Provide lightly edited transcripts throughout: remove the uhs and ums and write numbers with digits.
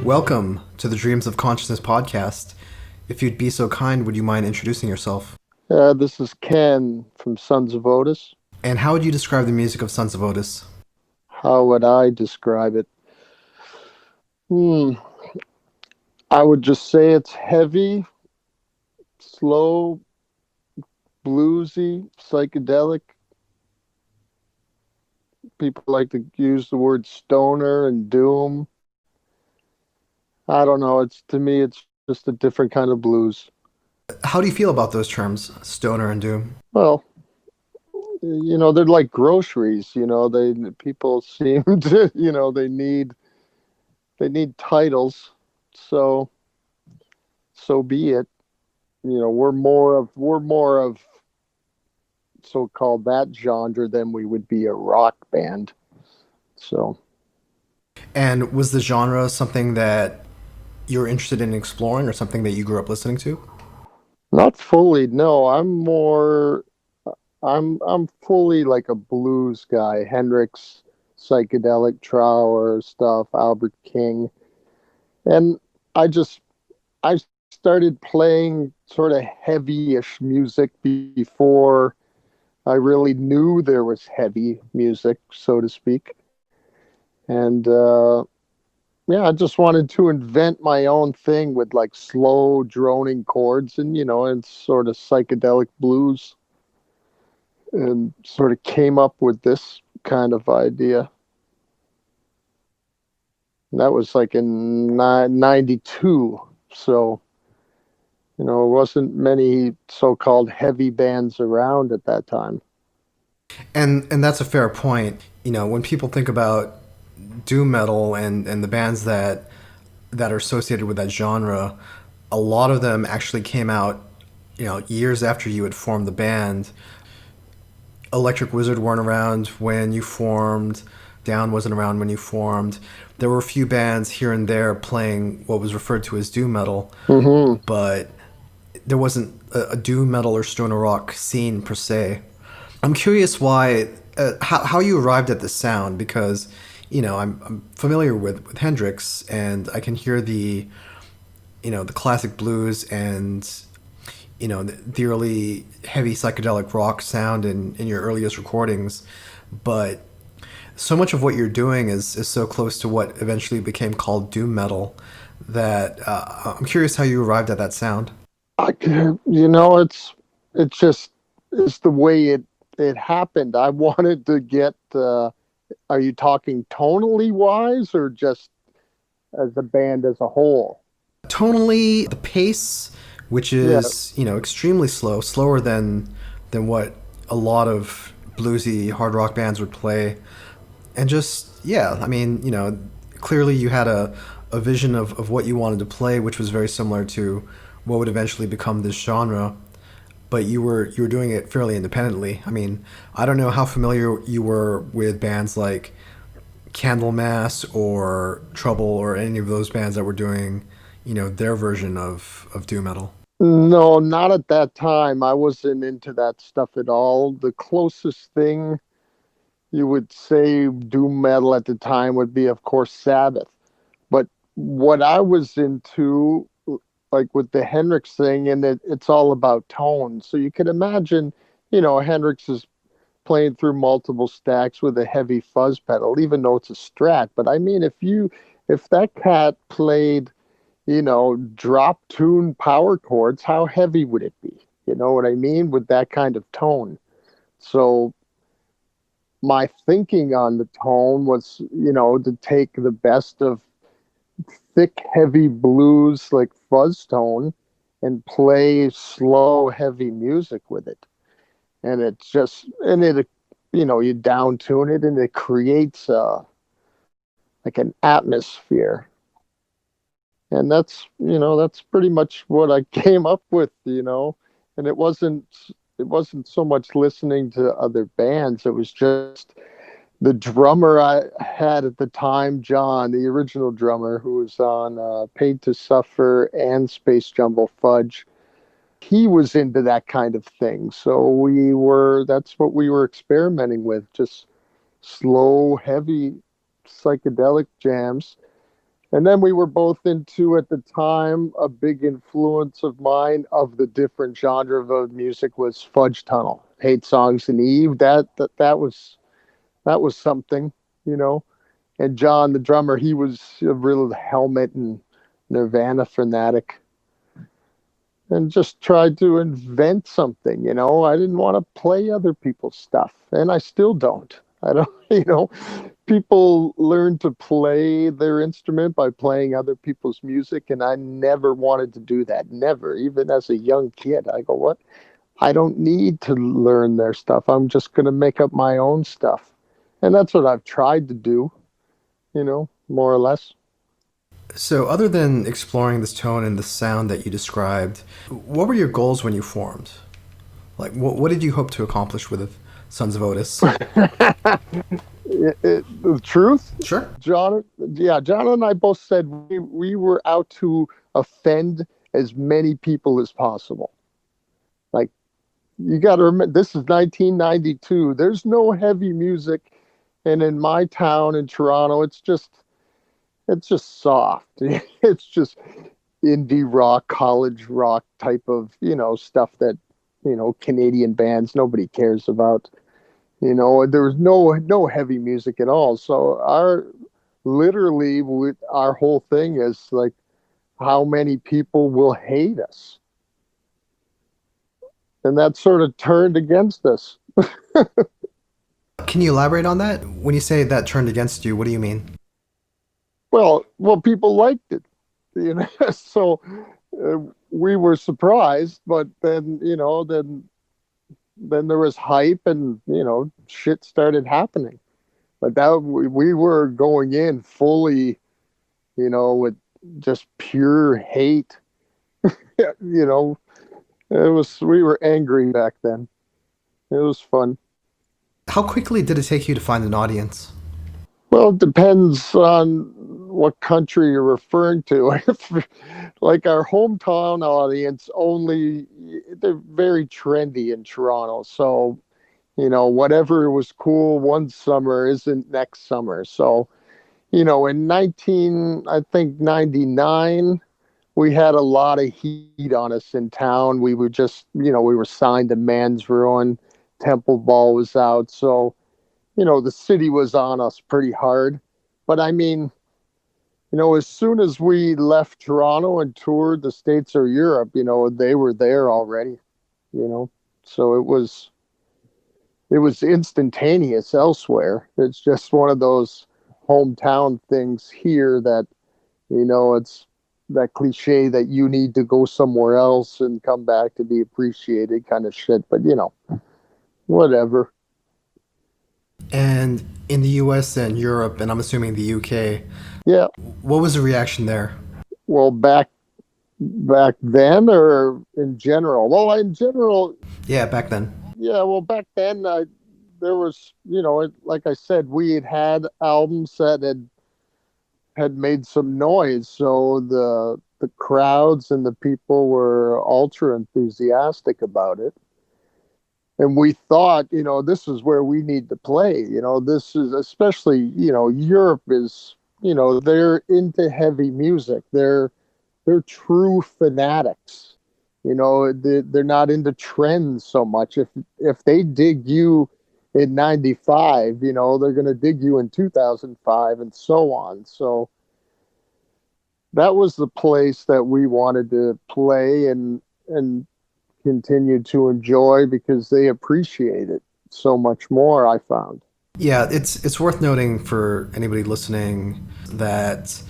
Welcome to the Dreams of Consciousness podcast. If you'd be so kind, would you mind introducing yourself? This is Ken from Sons of Otis. And how would you describe the music of Sons of Otis? How would I describe it? Hmm. I would just say it's heavy, slow, bluesy, psychedelic. People like to use the word stoner and doom. I don't know. It's to me, it's just a different kind of blues. How do you feel about those terms, stoner and doom? Well, they're like groceries. They people seem to, they need titles. So so be it. We're more of so-called that genre than we would be a rock band. So And was the genre something that you were interested in exploring or something that you grew up listening to? not fully, no. I'm fully like a blues guy. Hendrix, psychedelic Trower stuff, Albert King. And I just I started playing sort of heavy-ish music before I really knew there was heavy music, so to speak. And yeah, I just wanted to invent my own thing with like slow droning chords and sort of psychedelic blues, and sort of came up with this kind of idea. And that was like in 92. So, there wasn't many so-called heavy bands around at that time. And that's a fair point. When people think about doom metal and the bands that are associated with that genre, a lot of them actually came out, years after you had formed the band. Electric Wizard weren't around when you formed. Down wasn't around when you formed. There were a few bands here and there playing what was referred to as doom metal, Hmm. but there wasn't a doom metal or stoner rock scene per se. I'm curious how you arrived at this sound because, I'm familiar with Hendrix and I can hear the classic blues and the early heavy psychedelic rock sound in your earliest recordings, but so much of what you're doing is so close to what eventually became called doom metal that I'm curious how you arrived at that sound. It's just it's the way it happened. I wanted to get. Are you talking tonally wise or just as a band as a whole? Tonally, the pace, which Yeah. is extremely slow, slower than what a lot of bluesy hard rock bands would play, and just yeah, I mean clearly you had a vision of what you wanted to play, which was very similar to what would eventually become this genre. But you were doing it fairly independently. I mean, I don't know how familiar you were with bands like Candlemass or Trouble or any of those bands that were doing, their version of doom metal. No, not at that time. I wasn't into that stuff at all. The closest thing you would say doom metal at the time would be, of course, Sabbath. But what I was into, like with the Hendrix thing, and it's all about tone. So you can imagine, Hendrix is playing through multiple stacks with a heavy fuzz pedal, even though it's a Strat. But I mean, if that cat played, drop tune power chords, how heavy would it be? You know what I mean? With that kind of tone. So my thinking on the tone was, to take the best of thick, heavy blues like fuzz tone and play slow, heavy music with it. And it's just, and it, you down tune it and it creates like an atmosphere. And that's pretty much what I came up with. And it wasn't so much listening to other bands. It was just the drummer I had at the time, John, the original drummer who was on Paid to Suffer and Space Jumble Fudge. He was into that kind of thing. So that's what we were experimenting with, just slow, heavy psychedelic jams. And then we were both into, at the time, a big influence of mine of the different genre of music was Fudge Tunnel, Hate Songs and Eve. That was something, you know. And John, the drummer, he was a real Helmet and Nirvana fanatic, and just tried to invent something. I didn't want to play other people's stuff, and I still don't. I don't, people learn to play their instrument by playing other people's music, and I never wanted to do that. Never, even as a young kid. I go, what? I don't need to learn their stuff. I'm just going to make up my own stuff. And that's what I've tried to do, more or less. So, other than exploring this tone and the sound that you described, what were your goals when you formed? Like, what did you hope to accomplish with Sons of Otis? The truth, Sure. John and I both said we were out to offend as many people as possible. Like, you got to remember, this is 1992. There's no heavy music, and in my town in Toronto, it's just soft. It's just indie rock, college rock type of stuff that Canadian bands nobody cares about. There was no heavy music at all. So our whole thing is like, how many people will hate us, and that sort of turned against us. Can you elaborate on that? When you say that turned against you, what do you mean? Well, people liked it, so uh, we were surprised, but then there was hype, and shit started happening. But that we were going in fully, with just pure hate. you know, we were angry back then. It was fun. How quickly did it take you to find an audience? Well, it depends on what country you're referring to. Like our hometown audience, only they're very trendy in Toronto. So, whatever was cool one summer isn't next summer. So, in I think 99, we had a lot of heat on us in town. We were just, we were signed to Man's Ruin. Temple Ball was out. So, the city was on us pretty hard. But I mean, as soon as we left Toronto and toured the States or Europe, they were there already, you know. So it was instantaneous elsewhere. It's just one of those hometown things here that, it's that cliche that you need to go somewhere else and come back to be appreciated kind of shit. But, whatever. And in the US and Europe, and I'm assuming the UK, Yeah. what was the reaction there? Well, back then, or in general? Well, in general, Yeah, back then. yeah. Well, back then, there was, like I said, we had albums that had made some noise, so the crowds and the people were ultra enthusiastic about it. And we thought, this is where we need to play. This is especially, Europe is, they're into heavy music. They're true fanatics. They're not into trends so much. If they dig you in 95, they're going to dig you in 2005 and so on. So that was the place that we wanted to play and continue to enjoy, because they appreciate it so much more, I found. Yeah, it's worth noting for anybody listening that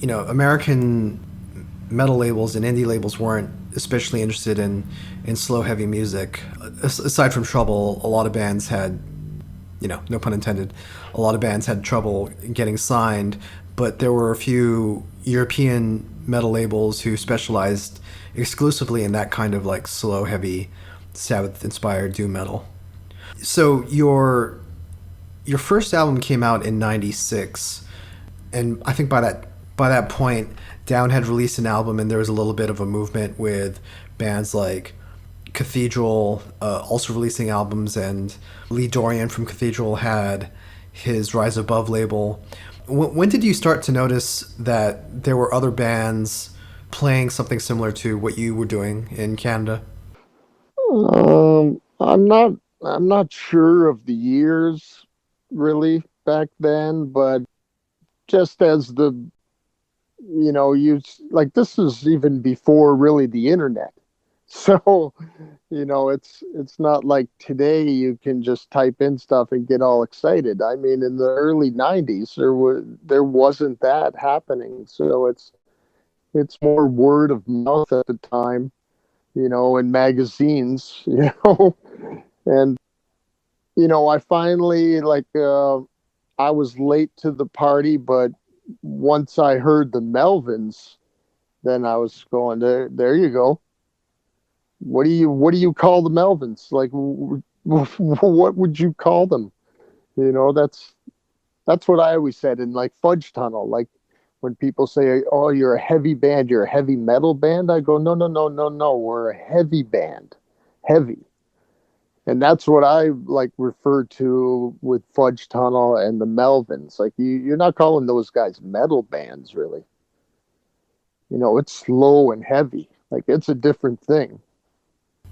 American metal labels and indie labels weren't especially interested in slow heavy music. Aside from Trouble, a lot of bands had, no pun intended, a lot of bands had trouble getting signed, but there were a few European metal labels who specialized exclusively in that kind of like slow heavy Sabbath inspired doom metal. So your first album came out in 96, and I think by that point Down had released an album, and there was a little bit of a movement with bands like Cathedral also releasing albums, and Lee Dorian from Cathedral had his Rise Above label. When did you start to notice that there were other bands playing something similar to what you were doing in Canada? I'm not sure of the years really back then, but just as the you like this is even before really the internet. So, it's not like today you can just type in stuff and get all excited. I mean, in the early 90s there wasn't that happening. So it's more word of mouth at the time, in magazines, and I finally I was late to the party, but once I heard the Melvins, then I was going there you go. What do you call the Melvins? Like what would you call them? That's what I always said in like Fudge Tunnel. Like when people say, "Oh, you're a heavy band, you're a heavy metal band," I go, "No, no, no, no, no. We're a heavy band, heavy." And that's what I like refer to with Fudge Tunnel and the Melvins. Like you're not calling those guys metal bands, really. It's slow and heavy. Like it's a different thing.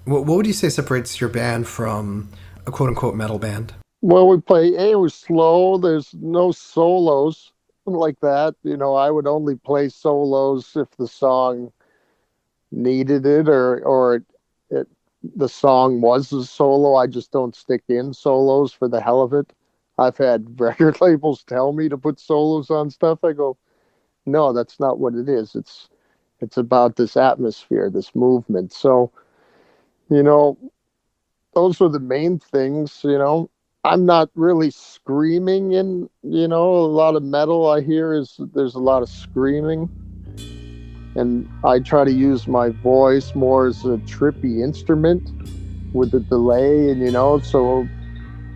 What would you say separates your band from a quote unquote metal band? Well, we play A was slow. There's no solos like that. I would only play solos if the song needed it or it the song was a solo. I just don't stick in solos for the hell of it. I've had record labels tell me to put solos on stuff. I go, no, that's not what it is. It's about this atmosphere, this movement. So, you know, those are the main things, I'm not really screaming in, a lot of metal I hear is there's a lot of screaming. And I try to use my voice more as a trippy instrument with the delay, and so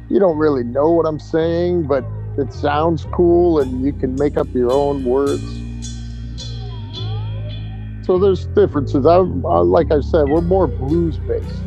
you don't really know what I'm saying, but it sounds cool and you can make up your own words. So there's differences. Like I said, we're more blues based.